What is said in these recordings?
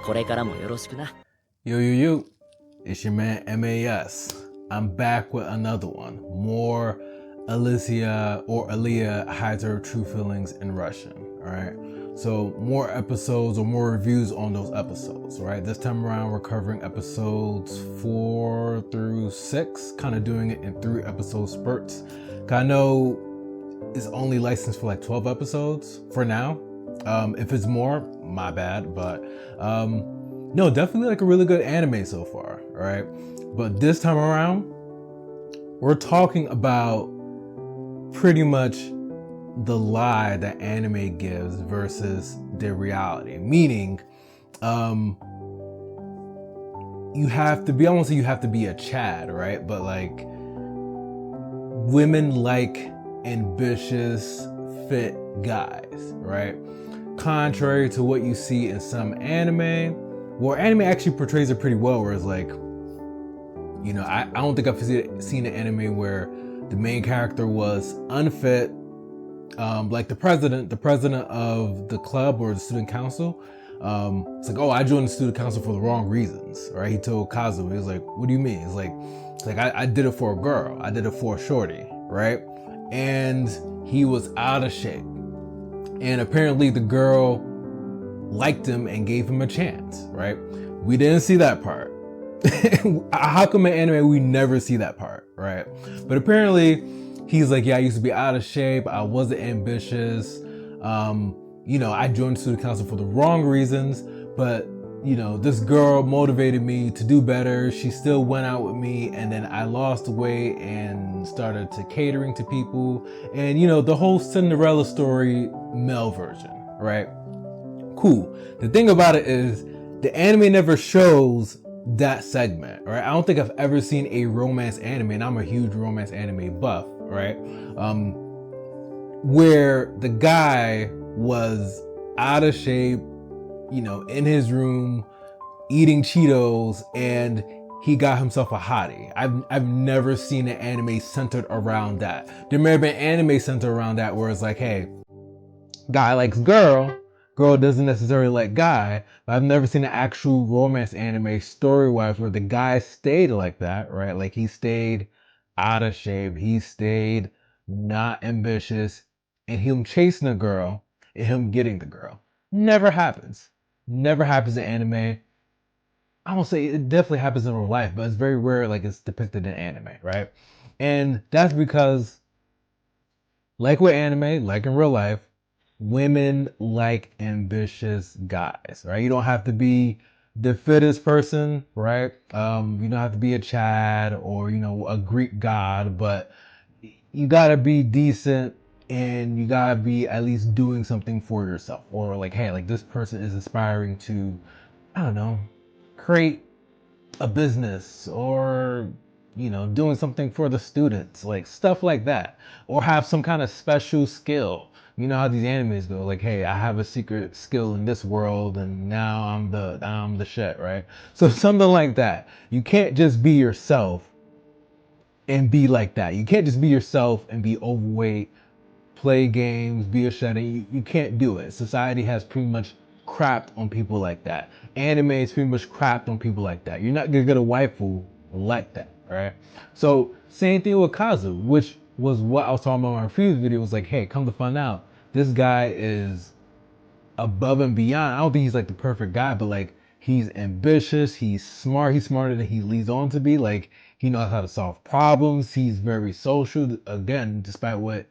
これからもよろしくな。 Yo, yo, yo, it's your man MAS. I'm back with another one. More Alicia or Alya hides her true feelings in Russian, all right? So more episodes or more reviews on those episodes, right? This time around, we're covering episodes 4 through 6, kind of doing it in 3 episode spurts. I know it's only licensed for like 12 episodes for now. If it's more, my bad, but no, definitely like a really good anime so far, right? But this time around, we're talking about pretty much the lie that anime gives versus the reality. Meaning, you have to be, I won't say you have to be a Chad, right? But like, women like ambitious, fit guys, right? Contrary to what you see in some anime, well, anime actually portrays it pretty well, where it's like, you know, I don't think I've seen an anime where the main character was unfit, like the president of the club or the student council. It's like, oh, I joined the student council for the wrong reasons, right? He told Kazu, he was like, what do you mean? It's like I did it for a girl, I did it for a shorty, right? And he was out of shape, and apparently the girl liked him and gave him a chance, right? We didn't see that part. How come in anime we never see that part, right? But apparently he's like, yeah, I used to be out of shape, I wasn't ambitious, you know, I joined student council for the wrong reasons, but you know, this girl motivated me to do better. She still went out with me, and then I lost weight and started to catering to people, and you know, the whole Cinderella story male version, right? Cool. The thing about it is the anime never shows that segment, right? I don't think I've ever seen a romance anime, and I'm a huge romance anime buff, right? Where the guy was out of shape, you know, in his room eating Cheetos, and he got himself a hottie. I've never seen an anime centered around that. There may have been anime centered around that where it's like, hey, guy likes girl doesn't necessarily like guy, but I've never seen an actual romance anime story-wise where the guy stayed like that, right? Like he stayed out of shape, he stayed not ambitious, and him chasing a girl and him getting the girl. Never happens. Never happens in anime. I won't say it definitely happens in real life, but it's very rare like it's depicted in anime, right? And that's because, like with anime, like in real life, women like ambitious guys, right? You don't have to be the fittest person, right? You don't have to be a Chad or, you know, a Greek god, but you gotta be decent, and you gotta be at least doing something for yourself, or like, hey, like this person is aspiring to, I don't know, create a business, or you know, doing something for the students, like stuff like that, or have some kind of special skill. You know how these animes go, like, hey, I have a secret skill in this world, and now I'm the shit, right? So something like that. You can't just be yourself and be like that. You can't just be yourself and be overweight, play games, be a shut in. You can't do it. Society has pretty much crapped on people like that. Anime is pretty much crapped on people like that. You're not gonna get a waifu like that, right? So same thing with Kazu, which was what I was talking about in my previous video. Was like, hey, come to find out, this guy is above and beyond. I don't think he's like the perfect guy, but like he's ambitious, he's smart, he's smarter than he leads on to be. Like he knows how to solve problems, he's very social. Again, despite what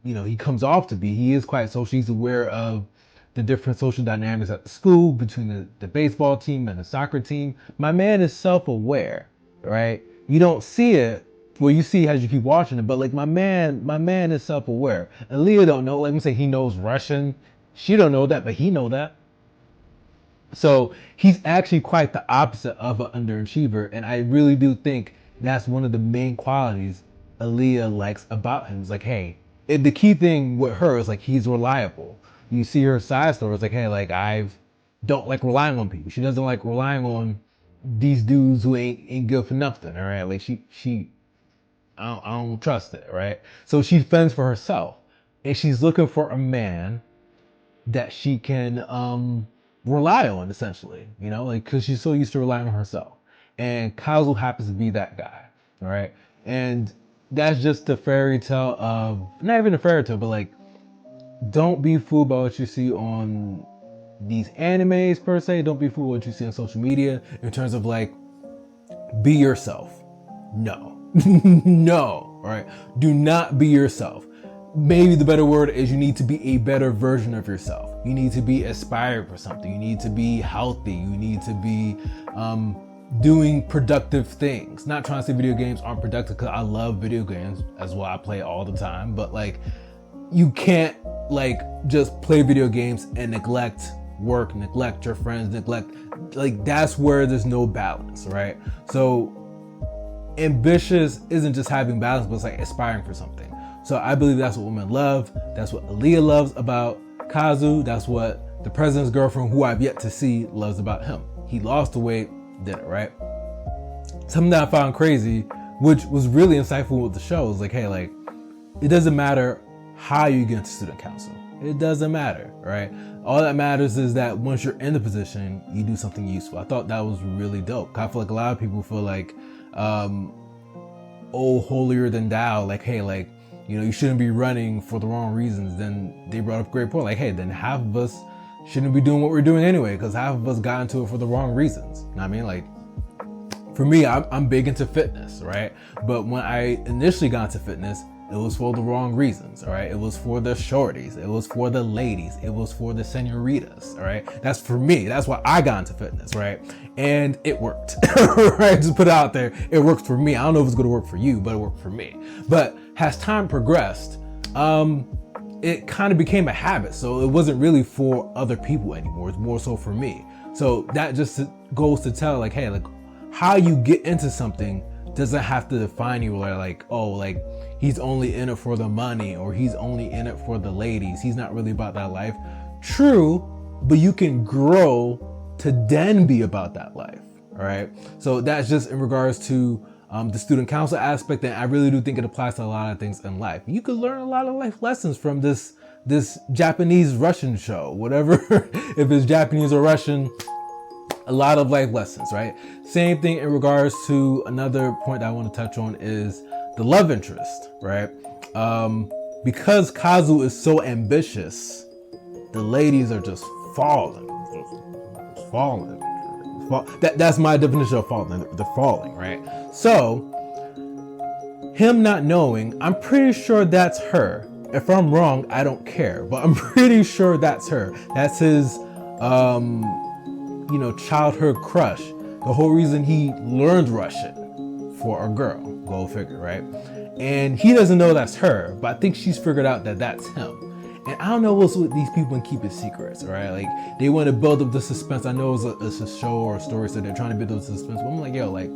you know, he comes off to be, he is quite social. He's aware of the different social dynamics at the school between the baseball team and the soccer team. My man is self-aware, right? You don't see it, well, you see as you keep watching it, but like my man is self-aware. And Leah don't know, let me say he knows Russian. She don't know that, but he know that. So he's actually quite the opposite of an underachiever, and I really do think that's one of the main qualities Alya likes about him. It's like, hey, the key thing with her is like he's reliable. You see her side story, it's like, hey, like I don't like relying on people. She doesn't like relying on these dudes who ain't good for nothing. All right, like she I don't trust it, right? So she fends for herself, and she's looking for a man that she can rely on, essentially, you know, like, because she's so used to relying on herself. And Kazu happens to be that guy, all right? And that's just the fairy tale of, not even a fairy tale, but like, don't be fooled by what you see on these animes per se. Don't be fooled by what you see on social media in terms of like, be yourself. No. No, all right? Do not be yourself. Maybe the better word is you need to be a better version of yourself. You need to be aspiring for something. You need to be healthy. You need to be doing productive things. Not trying to say video games aren't productive, because I love video games as well. I play all the time, but like, you can't like just play video games and neglect work, neglect your friends, neglect, like, that's where there's no balance, right? So ambitious isn't just having balance, but it's like aspiring for something. So I believe that's what women love. That's what Alya loves about Kazu. That's what the president's girlfriend, who I've yet to see, loves about him. He lost the weight, did it, right? Something that I found crazy, which was really insightful with the show, is like, hey, like, it doesn't matter how you get into student council. It doesn't matter, right? All that matters is that once you're in the position, you do something useful. I thought that was really dope. I feel like a lot of people feel like, oh, holier than thou, like, hey, like, you know, you shouldn't be running for the wrong reasons. Then they brought up a great point, like, hey, then half of us shouldn't be doing what we're doing anyway, because half of us got into it for the wrong reasons. You know what I mean? Like, for me, I'm big into fitness, right? But when I initially got into fitness, it was for the wrong reasons, all right? It was for the shorties. It was for the ladies. It was for the senoritas, all right? That's for me. That's why I got into fitness, right? And it worked, right? Just put it out there. It worked for me. I don't know if it's gonna work for you, but it worked for me. But as time progressed, it kind of became a habit. So it wasn't really for other people anymore. It's more so for me. So that just goes to tell, like, hey, like, how you get into something doesn't have to define you, or like, oh, like, he's only in it for the money, or he's only in it for the ladies. He's not really about that life. True, but you can grow to then be about that life, all right? So that's just in regards to the student council aspect, and I really do think it applies to a lot of things in life. You could learn a lot of life lessons from this Japanese Russian show, whatever, if it's Japanese or Russian, a lot of life lessons, right? Same thing in regards to another point that I want to touch on is the love interest, right? Because Kazu is so ambitious, the ladies are just falling. That's my definition of falling. They're falling, right? So, him not knowing, I'm pretty sure that's her. If I'm wrong, I don't care, but I'm pretty sure that's her. That's his, childhood crush. The whole reason he learned Russian for a girl. Go figure, right? And he doesn't know that's her, but I think she's figured out that that's him. And I don't know what's with these people and keeping secrets, right? Like, they want to build up the suspense. I know it's a show or a story, so they're trying to build up the suspense. But I'm like, yo, like,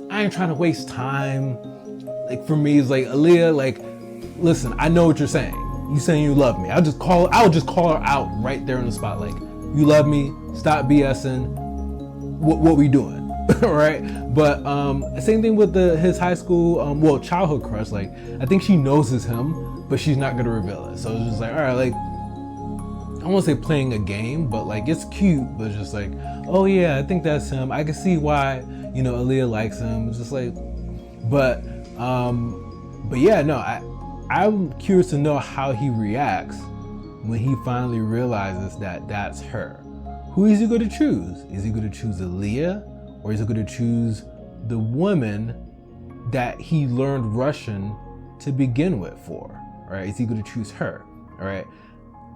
I ain't trying to waste time. Like, for me, it's like, Alya, like, listen, I know what you're saying. You saying you love me. I'll just call her out right there on the spot. Like, you love me. Stop BSing. What we doing? Right? But same thing with his high school, childhood crush. Like, I think she knows it's him, but she's not gonna reveal it. So it's just like, all right, like, I won't say playing a game, but like, it's cute, but it's just like, oh yeah, I think that's him. I can see why, Alya likes him. It's just like, but yeah, no, I'm curious to know how he reacts when he finally realizes that that's her. Who is he going to choose? Is he going to choose Alya, or is he going to choose the woman that he learned Russian to begin with for? Right? Is he going to choose her? All right.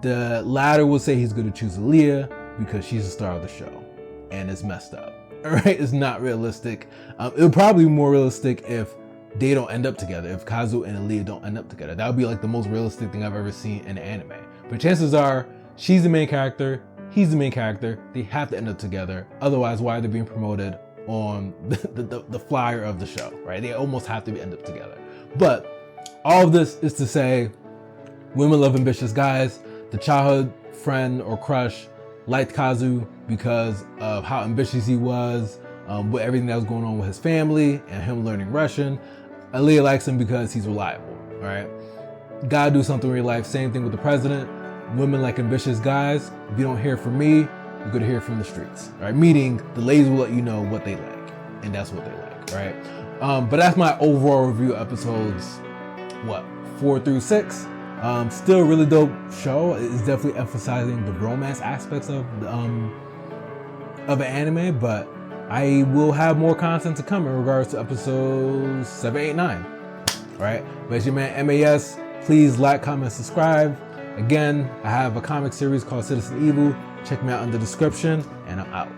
The latter will say he's going to choose Alya because she's the star of the show, and it's messed up. All right, it's not realistic. It'll probably be more realistic if they don't end up together. If Kazu and Alya don't end up together, that would be like the most realistic thing I've ever seen in an anime. But chances are, she's the main character, he's the main character. They have to end up together. Otherwise, why are they being promoted on the flyer of the show, right? They almost have to end up together. But all of this is to say, women love ambitious guys. The childhood friend or crush liked Kazu because of how ambitious he was, with everything that was going on with his family and him learning Russian. Alya likes him because he's reliable, all right? Gotta do something in your life. Same thing with the president. women like ambitious guys. If you don't hear from me, you're gonna hear from the streets, right? Meaning the ladies will let you know what they like, and that's what they like, right? But that's my overall review episodes, 4 through 6. Still really dope show. It's definitely emphasizing the romance aspects of an anime, but I will have more content to come in regards to episodes 7, 8, 9, right? But it's your man MAS. Please like, comment, subscribe. Again, I have a comic series called Citizen Evil. Check me out in the description, and I'm out.